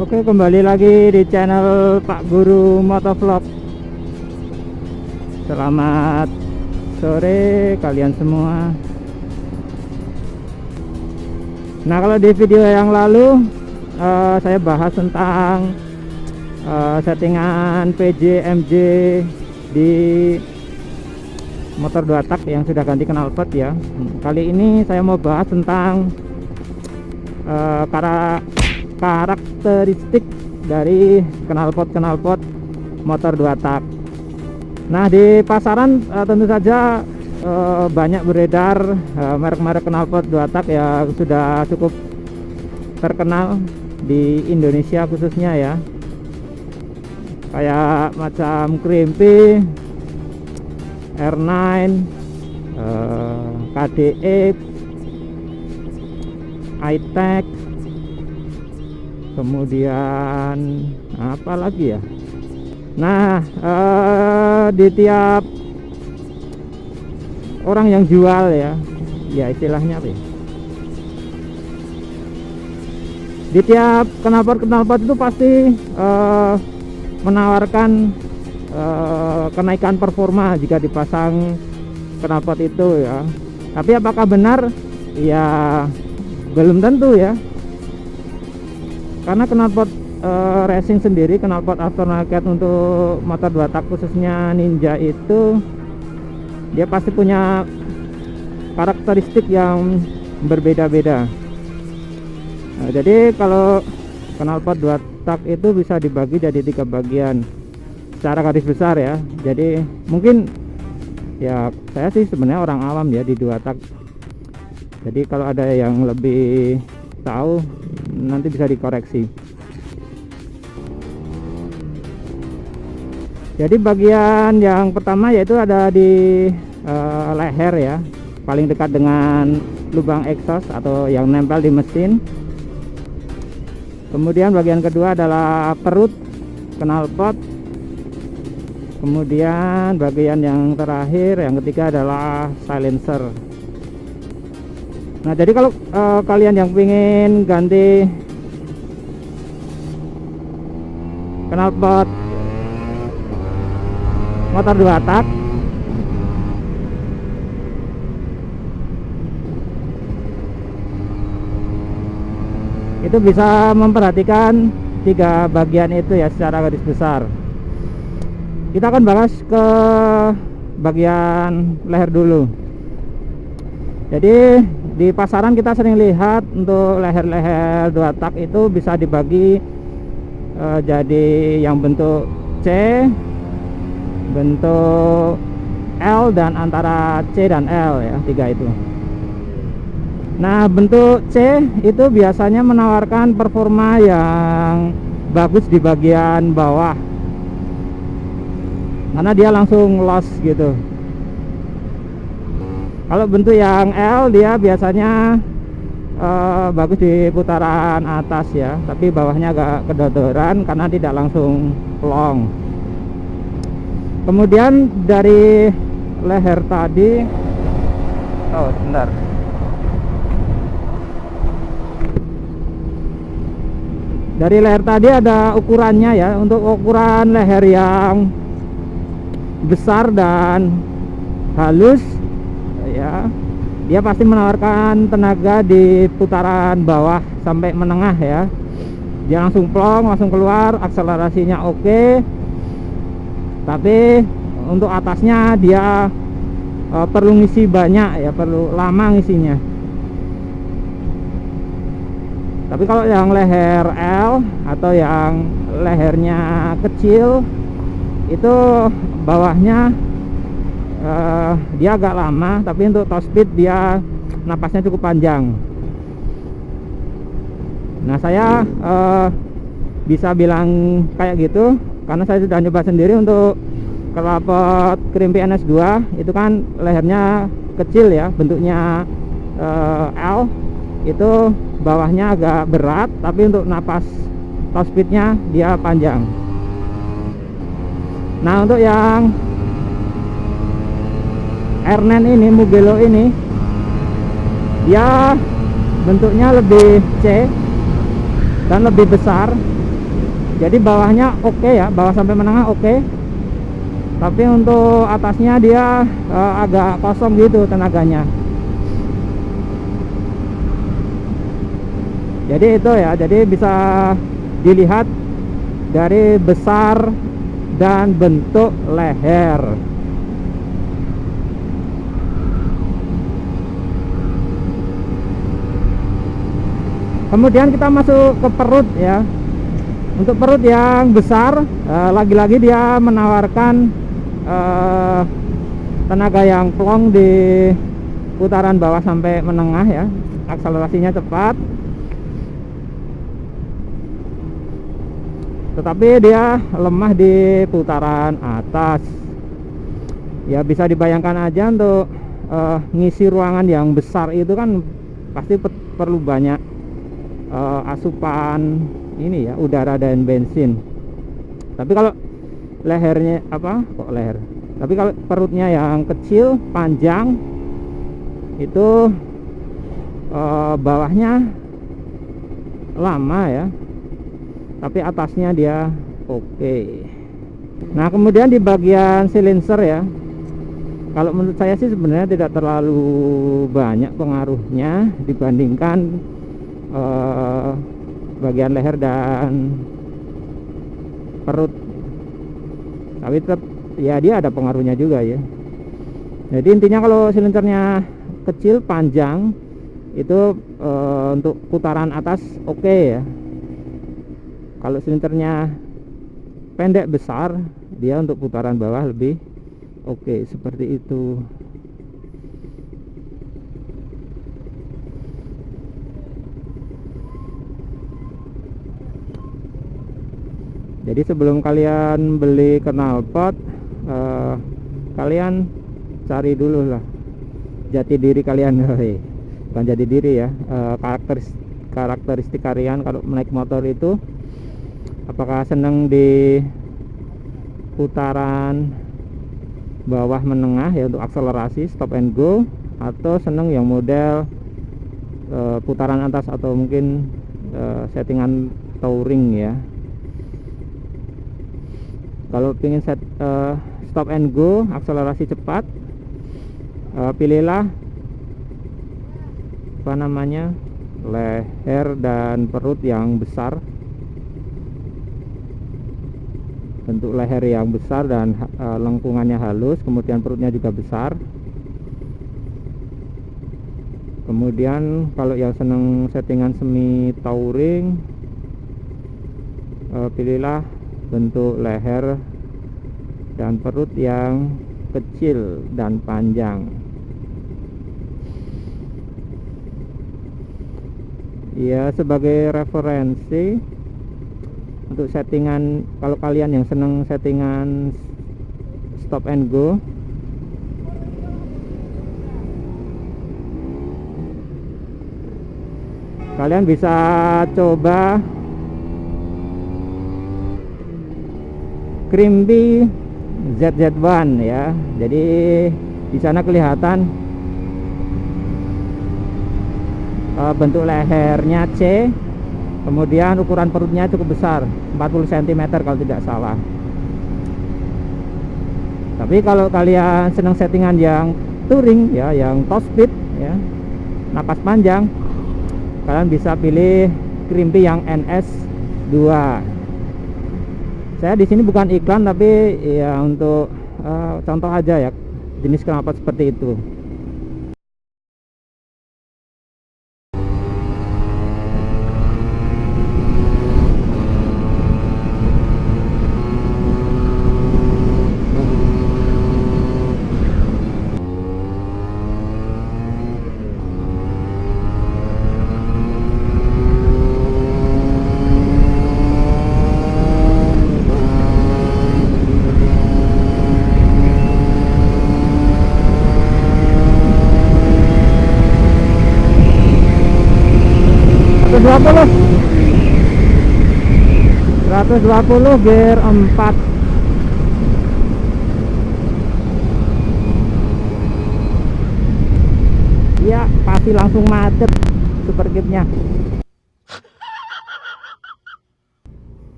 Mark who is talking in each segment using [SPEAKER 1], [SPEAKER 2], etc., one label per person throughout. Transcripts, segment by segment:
[SPEAKER 1] Oke, kembali lagi di channel Pak Guru Motovlog. Selamat sore kalian semua. Nah, kalau di video yang lalu saya bahas tentang settingan PJ MJ di motor 2 tak yang sudah ganti knalpot ya. Kali ini saya mau bahas tentang karakteristik dari knalpot motor 2 tak. Nah, di pasaran tentu saja banyak beredar merek-merek knalpot 2 tak yang sudah cukup terkenal di Indonesia khususnya ya, kayak macam Krimpy, R9, KDX, iTech, kemudian apa lagi ya. Nah, di tiap orang yang jual ya istilahnya apa ya, di tiap knalpot itu pasti menawarkan kenaikan performa jika dipasang knalpot itu ya. Tapi apakah benar? Ya belum tentu ya, karena knalpot racing sendiri, knalpot aftermarket untuk motor 2 tak khususnya Ninja itu dia pasti punya karakteristik yang berbeda-beda. Nah, jadi kalau knalpot 2 tak itu bisa dibagi jadi 3 bagian secara garis besar ya. Jadi mungkin ya saya sih sebenarnya orang awam ya di 2 tak. Jadi kalau ada yang lebih tahu nanti bisa dikoreksi. Jadi bagian yang pertama yaitu ada di leher ya, paling dekat dengan lubang exhaust atau yang nempel di mesin. Kemudian bagian kedua adalah perut knalpot. Kemudian bagian yang terakhir, yang ketiga adalah silencer. Nah, jadi kalau kalian yang ingin ganti knalpot motor 2 tak, itu bisa memperhatikan 3 bagian itu ya secara garis besar. Kita akan bahas ke bagian leher dulu. Jadi di pasaran kita sering lihat untuk leher-leher 2 tak itu bisa dibagi jadi yang bentuk C, bentuk L, dan antara C dan L ya, 3 itu. Nah, bentuk C itu biasanya menawarkan performa yang bagus di bagian bawah karena dia langsung los gitu. Kalau bentuk yang L dia biasanya bagus di putaran atas ya, tapi bawahnya agak kedodoran karena tidak langsung long. Kemudian dari leher tadi, sebentar. Dari leher tadi ada ukurannya ya. Untuk ukuran leher yang besar dan halus ya, dia pasti menawarkan tenaga di putaran bawah sampai menengah ya. Dia langsung plong, langsung keluar, akselerasinya oke. Tapi untuk atasnya dia perlu ngisi banyak ya, perlu lama ngisinya. Tapi kalau yang leher L atau yang lehernya kecil itu bawahnya dia agak lama, tapi untuk top speed dia napasnya cukup panjang. Nah, saya bisa bilang kayak gitu karena saya sudah nyoba sendiri untuk knalpot Krimpy NS2. Itu kan lehernya kecil ya, bentuknya L, itu bawahnya agak berat, tapi untuk napas top speednya dia panjang. Nah, untuk yang R9 ini, Mugello ini, dia bentuknya lebih C dan lebih besar. Jadi bawahnya oke ya, bawah sampai menengah oke. Tapi untuk atasnya dia agak kosong gitu tenaganya. Jadi itu ya, jadi bisa dilihat dari besar dan bentuk leher. Kemudian kita masuk ke perut ya. Untuk perut yang besar, lagi-lagi dia menawarkan tenaga yang plong di putaran bawah sampai menengah ya. Akselerasinya cepat. Tetapi dia lemah di putaran atas. Ya bisa dibayangkan aja untuk ngisi ruangan yang besar itu kan pasti perlu banyak asupan ini ya, udara dan bensin. Tapi kalau lehernya leher. Tapi kalau perutnya yang kecil, panjang, itu bawahnya lama ya. Tapi atasnya dia oke. Nah, kemudian di bagian silencer ya. Kalau menurut saya sih sebenarnya tidak terlalu banyak pengaruhnya dibandingkan bagian leher dan perut. Tapi tetap ya dia ada pengaruhnya juga ya. Jadi intinya kalau silincernya kecil panjang itu untuk putaran atas oke ya. Kalau silincernya pendek besar, dia untuk putaran bawah lebih oke, seperti itu. Jadi sebelum kalian beli knalpot, kalian cari dulu lah jati diri kalian, bukan jati diri ya, karakteristik kalian kalau naik motor itu. Apakah senang di putaran bawah menengah ya untuk akselerasi stop and go, atau senang yang model putaran atas atau mungkin settingan touring ya. Kalau ingin stop and go, akselerasi cepat, pilihlah leher dan perut yang besar. Bentuk leher yang besar dan lengkungannya halus, kemudian perutnya juga besar. Kemudian kalau yang senang settingan semi touring, pilihlah bentuk leher dan perut yang kecil dan panjang. Ya, sebagai referensi untuk settingan, kalau kalian yang senang settingan stop and go, kalian bisa coba Crimby ZZ1 ya. Jadi di sana kelihatan bentuk lehernya C, kemudian ukuran perutnya cukup besar, 40 cm kalau tidak salah. Tapi kalau kalian senang settingan yang touring ya, yang top speed ya, napas panjang, kalian bisa pilih Crimby yang NS2. Saya di sini bukan iklan, tapi ya untuk contoh aja ya jenis knalpot seperti itu. Berapa 120 gear 4. Ya pasti langsung macet super kitnya.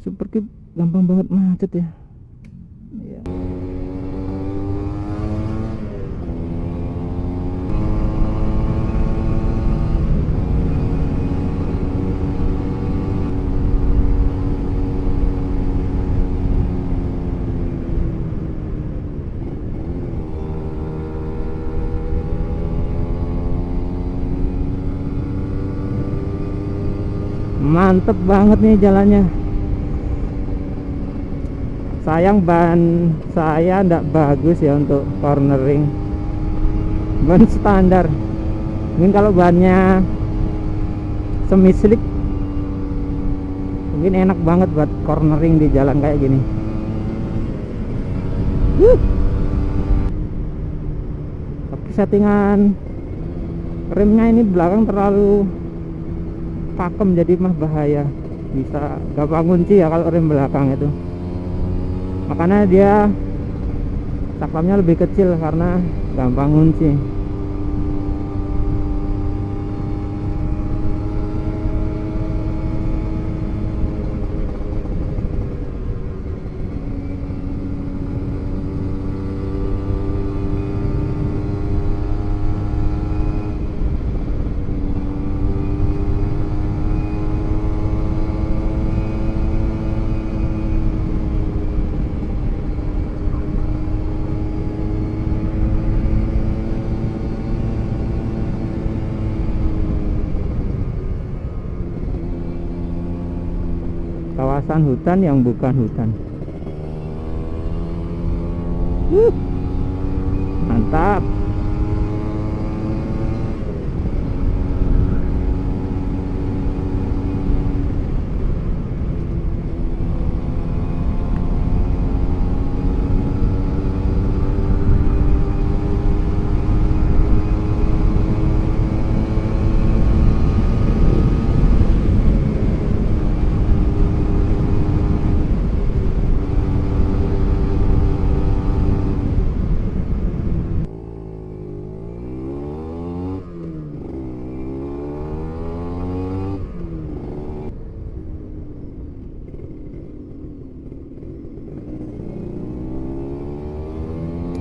[SPEAKER 1] Super Cube gampang banget macet ya. Iya. Mantep banget nih jalannya. Sayang ban saya ndak bagus ya untuk cornering. Ban standar. Mungkin kalau bannya semi slick mungkin enak banget buat cornering di jalan kayak gini. Tapi settingan remnya ini belakang terlalu pakem, jadi mah bahaya, bisa gampang kunci ya kalau rem belakang itu. Makanya dia saklapnya lebih kecil karena gampang kunci. Kawasan hutan yang bukan hutan. Mantap.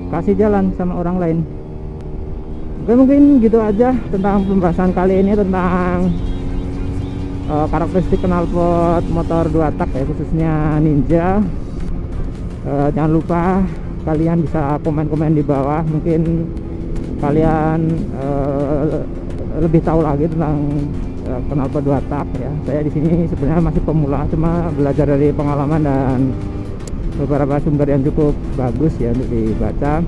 [SPEAKER 1] Kasih jalan sama orang lain. Oke, mungkin gitu aja tentang pembahasan kali ini tentang karakteristik knalpot motor 2 tak ya, khususnya Ninja. Jangan lupa kalian bisa komen-komen di bawah, mungkin kalian lebih tahu lagi tentang knalpot 2 tak ya. Saya di sini sebenarnya masih pemula, cuma belajar dari pengalaman dan beberapa sumber yang cukup bagus ya untuk dibaca.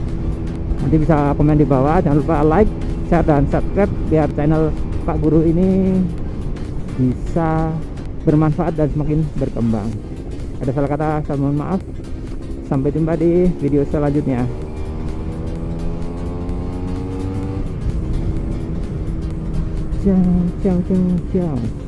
[SPEAKER 1] Nanti bisa komen di bawah. Jangan lupa like, share, dan subscribe biar channel Pak Guru ini bisa bermanfaat dan semakin berkembang. Ada salah kata, saya mohon maaf. Sampai jumpa di video selanjutnya. Ciao, ciao, ciao, ciao.